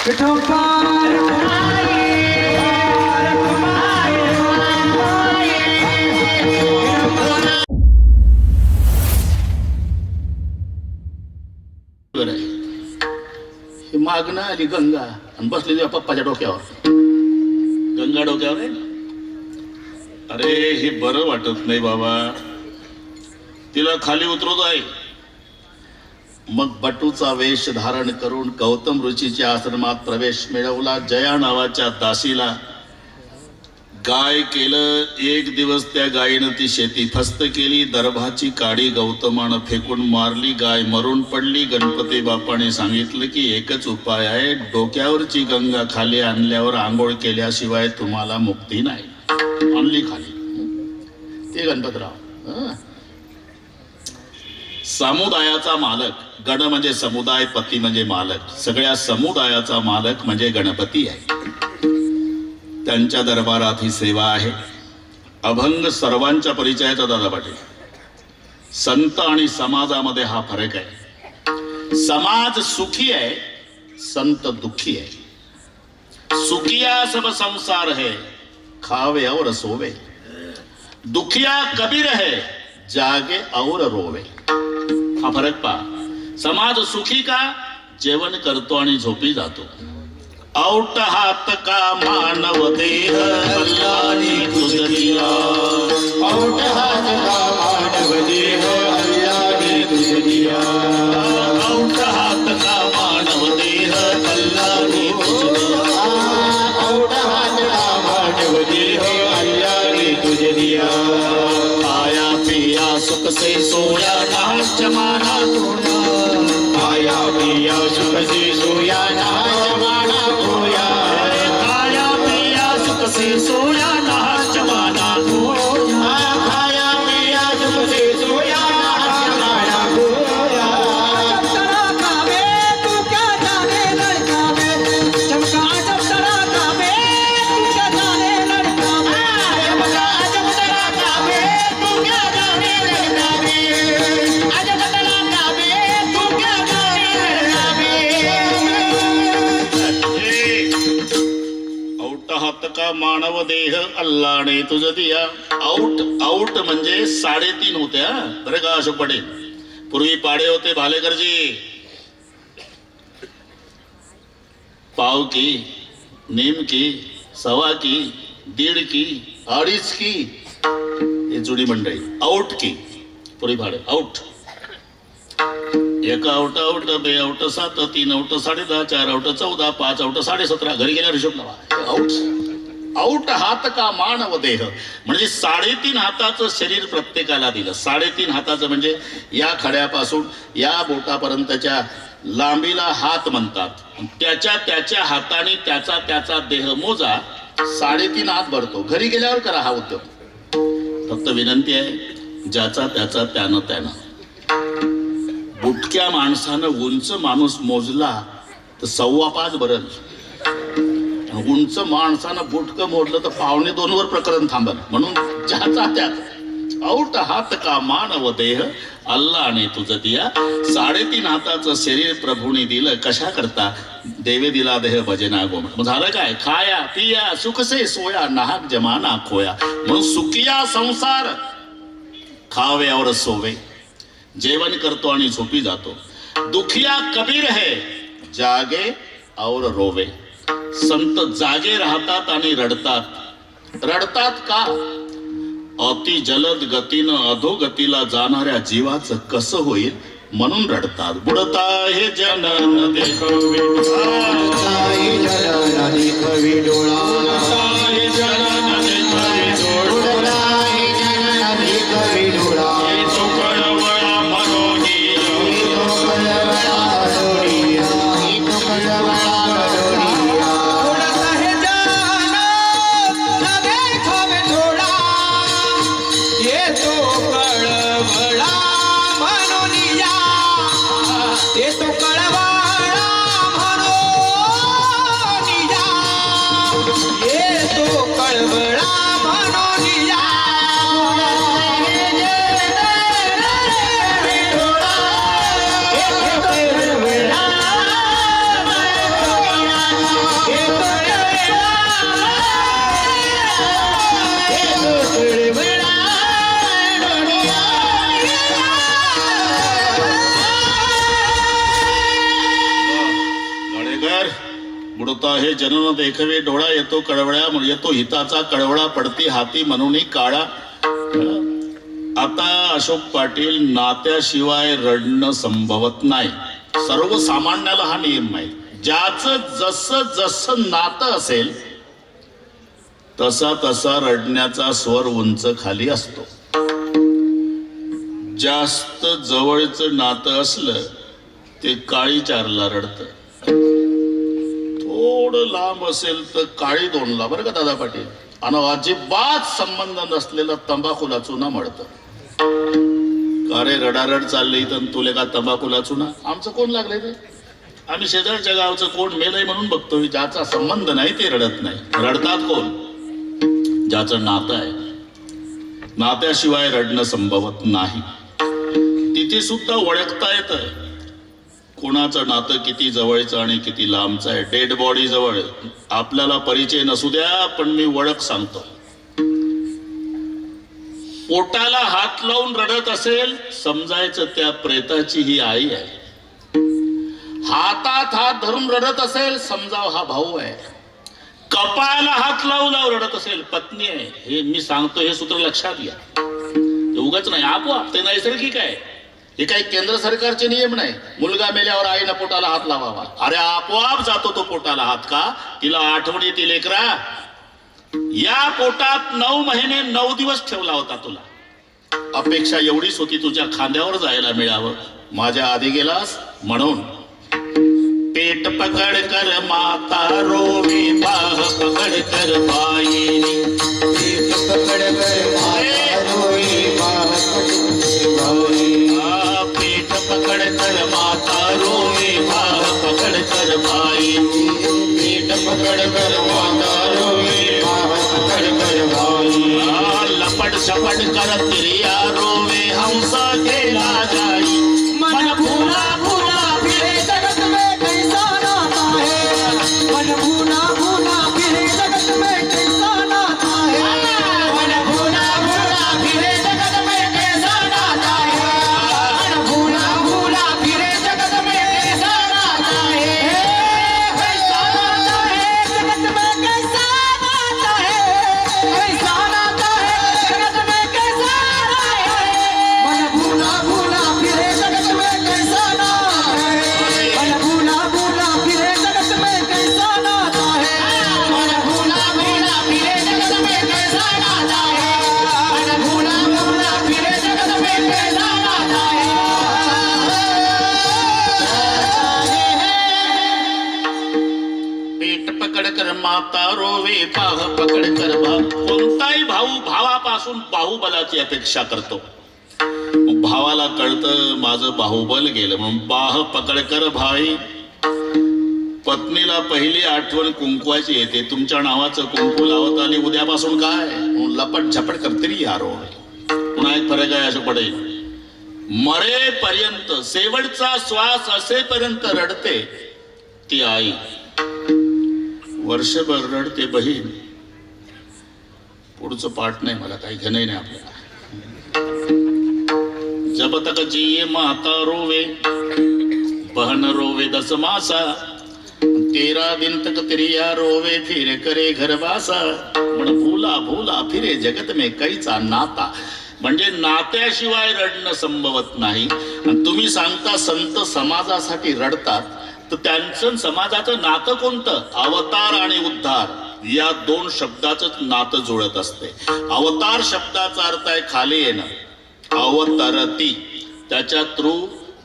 हे मागणं आली गंगा आणि बसली तुझ्या पप्पाच्या डोक्यावर. गंगा डोक्यावर आहे. अरे हे बरं वाटत नाही बाबा. तिला खाली उतरवत आहे. मग बटूचा वेश धारण करून गौतम ऋषीच्या आश्रमात प्रवेश मिळवला. जया नावाच्या दासीला गाय केलं. एक दिवस त्या गायीनं ती शेती फस्त केली. दर्भाची काडी गौतमानं फेकून मारली. गाय मरून पडली. गणपती बाप्पाने सांगितलं की एकच उपाय आहे, डोक्यावरची गंगा खाली आणल्यावर आंघोळ केल्याशिवाय तुम्हाला मुक्ती नाही. आणली खाली. ते गणपतराव समुदायाचा मालक. गण म्हणजे समुदाय, पती म्हणजे मालक. सगळ्या समुदायाचा मालक म्हणजे गणपती आहे. त्यांच्या दरबारात ही सेवा आहे. अभंग सर्वांच्या परिचयाचा दादा पाटील. संत आणि समाजामध्ये हा फरक आहे. समाज सुखी आहे, संत दुखी आहे. सुखिया सब संसार है, खावे और सोवे. दुखिया कबीर है, जागे और रोवे. हा फरक पहा. समाज सुखी का? जेवण करतो आणि झोपी जातो. औट हात का मानव देह अल्लाने तुझ दिला. औट हात का मानव देह अल्लाने तुझ दिला. औट हात का मानव देह अल्लाने तुझ दिला. औट हात का मानव देह अल्लाने तुझ दिला. खाया पिया सुख से सोया ना जमाना तोया. खाया पिया सुख से सोया ना जमाना खोया. खाया पिया सुख से सोया ना जमाना खोया. खाया पिया सुख से सोया ना जमाना खोया. चमतरा खावे तू क्या जाने लड़का में. चमका चमतरा खावे तू क्या जाने लड़का में. चमतरा खावे तू क्या जाने लड़का में. चमतरा खावे तू क्या जाने लड़का में. औट हात का मानव देह अल्लाने तुझ दिया. औट म्हणजे 3.5 होत्या बरं का अशोक पटेल. पूर्वी पाडे होते भालेकरजी. पाव की, नीम की, सवा की, 1.5 की, 2.5 की, हे जुडी मंडळी. औट की पूर्वी भाडे. औट एक औट, औट बे औट 7, 3 औट 10.5, 4 औट 14, 5 औट 17. घरी गेल्यावर हिशोब लावा. औट. औट हात का मानव देह म्हणजे 3.5 हाताचं शरीर प्रत्येकाला दिलं. 3.5 हाताचं म्हणजे या खड्यापासून या बोटापर्यंतच्या लांबीला हात म्हणतात. त्याच्या हाताने त्याचा देह मोजा. 3.5 हात भरतो. घरी गेल्यावर करा हा उद्योग. फक्त विनंती आहे, ज्याचा त्यानं. बुटक्या माणसानं उंच माणूस मोजला तर 5.25 भरल. उंच माणसानं बुटकं मोडलं तर 1.25 वर प्रकरण थांबल. म्हणून ज्याचा त्याचा. औट हात का मानव देह अल्लाने तुझ दिया. 3.5 हाताचं शरीर प्रभूने दिलं. कशा करता? देवे दिला देह भजना गोम. मग झालं काय? खाया पिया सुख से सोया नाहक जमाना खोया. म्हणून सुखिया संसार, खावे और सोवे. जेवण करतो आणि झोपी जातो. दुखिया कबीर है, जागे और रोवे. संत जागे राहतात आणि रडतात. रडतात का? अति जलद गतीनं अधोगतीला जाणाऱ्या जीवाचं कसं होईल म्हणून रडतात. बुडता हे जनन देखवी डोळा. जनन देखवी डोळा. जनन देखवी डोळा. जनन देखवी डोळा. बुडता हे जनन देखवे डोळा येतो कळवळ्या येतो हिताचा कळवळा पडती हाती म्हणून काळा. आता अशोक पाटील नात्याशिवाय रडणं संभवत नाही. सर्वसामान्याला हा नियम आहे. ज्याचं जसं जसं नातं असेल तसा तसा रडण्याचा स्वर उंच खाली असतो. जास्त जवळचं नातं असलं ते काळी चारला रडतं. थोडं लांब असेल तर काळी दोनला. बरं का दादा पाटील. आणि अजिबात संबंध नसलेला तंबाखूला चुना मळतं. का रे रडारड चालली तर तुले का तंबाखूला चुना? आमचं कोण लागलंय ते? आम्ही शेजारच्या गावचं कोण मेलंय म्हणून बघतोय. ज्याचा संबंध नाही ते रडत नाही. रडतात कोण? ज्याचं नातं आहे. नात्याशिवाय रडणं संभवत नाही. तिथे सुद्धा ओळखता येतं कोणाचं नातं किती जवळचं आणि किती लांबचं आहे. डेड बॉडी जवळ आपल्याला परिचय नसू द्या पण मी ओळख सांगतो. पोटाला हात लावून रडत असेल समजायचं त्या प्रेताची ही आई आहे. हातात हात धरून रडत असेल समजाव हा भाऊ आहे. कपाळाला हात लावू रडत असेल पत्नी आहे. हे मी सांगतो हे सूत्र लक्षात घ्या. उगाच नाही आपोआप ते नैसर्गिक आहे. हे काही केंद्र सरकारचे नियम नाही. मुलगा मेल्यावर आईनं पोटाला हात लावावा. अरे आपोआप जातो तो पोटाला हात. का? तिला आठवण येते लेकरा या पोटात 9 महिने 9 दिवस ठेवला होता तुला. अपेक्षा एवढीच होती तुझ्या खांद्यावर जायला मिळावं. माझ्या आधी गेलास म्हणून. पेट पकड कर माता रोवी बाह पकड कर बाई. पेट पकड कर माता रोवी बाह पेट पकड कर माता रोवी बाह पकड कर बाई. पेट पकड कर माता रोवी बाह पकड कर बाई. लपट सपट कर तिरिया रोवे हंसा खेला जाई. मन भूला भूला फिरे जगत में कैसा नाता है. मन भूला भूला फिरे जगत में कैसा नाता है. मन भूला भूला फिरे जगत में कैसा नाता है. मन भूला भूला फिरे जगत में कैसा नाता है. कैसा नाता है जगत में कैसा नाता है. कैसा नाता है जगत में कैसा नाता है. मन भूला भूला फिरे जगत में कैसा नाता है. मन भूला भूला फिरे जगत में कैसा नाता है. मन भूला भूला फिरे जगत में कैसा नाता है. मन भूला भूला फिरे जगत में कैसा नाता है. पेट पकड कर माता रोवे बाह पकड कर बा. कोणताही भाऊ भावापासून बाहुबलाची अपेक्षा करतो. मग भावाला कळतं माझं बाहुबल गेलं म्हणून बाह पकड कर भाई. पत्नीला पहिली आठवण कुंकवाची येते. तुमच्या नावाचं कुंकू लावत आली उद्यापासून काय म्हणून लपट झपट करतरी यारो. पुन्हा एक फरक आहे असं पडेल. मरेपर्यंत शेवटचा श्वास असेपर्यंत रडते ती आई. वर्षभर रडते बहीण. पुढचं पाठ नाही मला काही घेणं नाही आपल्याला. जब तक जिये माता रोवे बहन रोवे 10 मासा. 13 दिन तक तिरिया रोवे फिर करे घरवासा. म्हण भूला भूला फिरे जगत में कैचा नाता. म्हणजे नात्याशिवाय रडणं संभवत नाही. आणि तुम्ही सांगता संत समाजासाठी रडतात तर त्यांचं समाजाचं नातं कोणतं? अवतार आणि उद्धार या 2 शब्दाचंच नातं जुळत असते. अवतार शब्दाचा अर्थ आहे खाली येणं. अवतरती त्याच्या तृ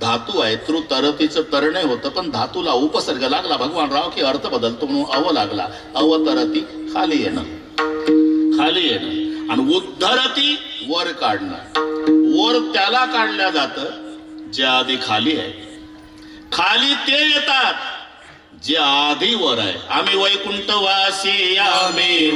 धातू आहे. तृ तरतीचं तरणे होतं पण धातूला उपसर्ग लागला भगवान राव की अर्थ बदलतो म्हणून अव लागला. अवतरती खाली येणं. खाली येणं. आणि उद्धरती वर काढणं. वर त्याला काढल्या जातं जे आधी खाली आहे. खाली ते येतात जे आधी वर आहे. आम्ही वैकुंठवासी आम्ही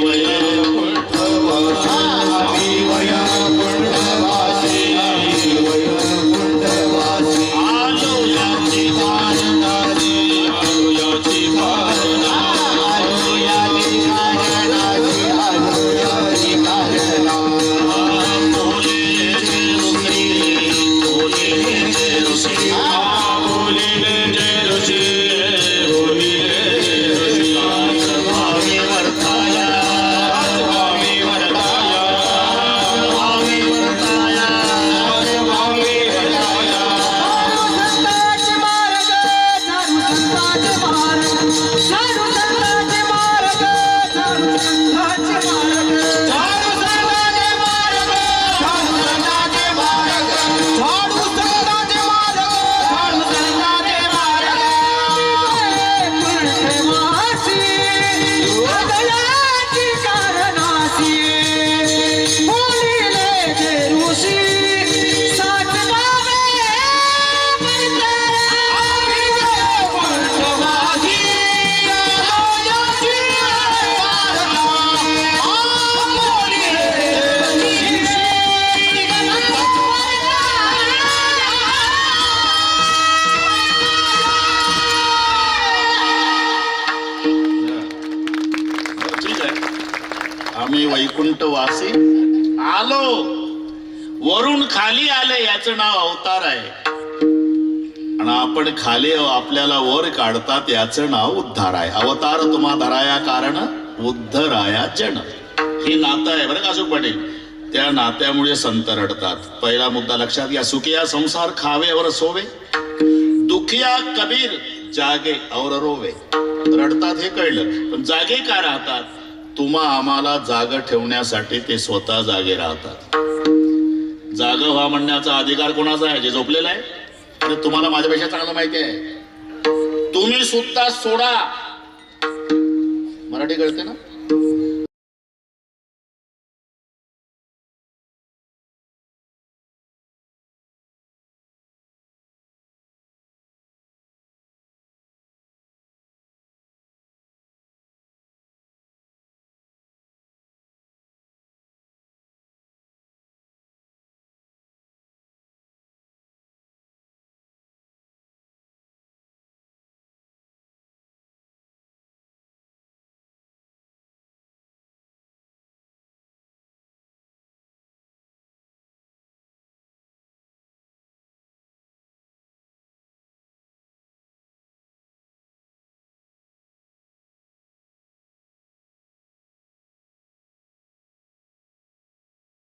ठीक आहे, आम्ही वैकुंठवासी आलो, वरून खाली आले याचं नाव अवतार आहे, आणि आपण खाली आपल्याला वर काढतात याचं नाव उद्धार आहे. अवतार तुम्हा धराया कारण उद्धराया जन, हे नातं आहे बरं का अशोक पाटील. त्या नात्यामुळे संत रडतात. पहिला मुद्दा लक्षात घ्या, सुखिया संसार खावे और सोवे, दुखिया कबीर जागे और रोवे. रडतात हे कळलं, पण जागे का राहतात? तुम्हा आम्हाला जाग ठेवण्यासाठी ते स्वतः जागे राहतात. जाग व्हा म्हणण्याचा अधिकार कोणाचा आहे? जे झोपलेला आहे. आणि तुम्हाला माझ्यापेक्षा चांगलं माहिती आहे. तुम्ही सुद्धा सोडा, मराठी कळते ना?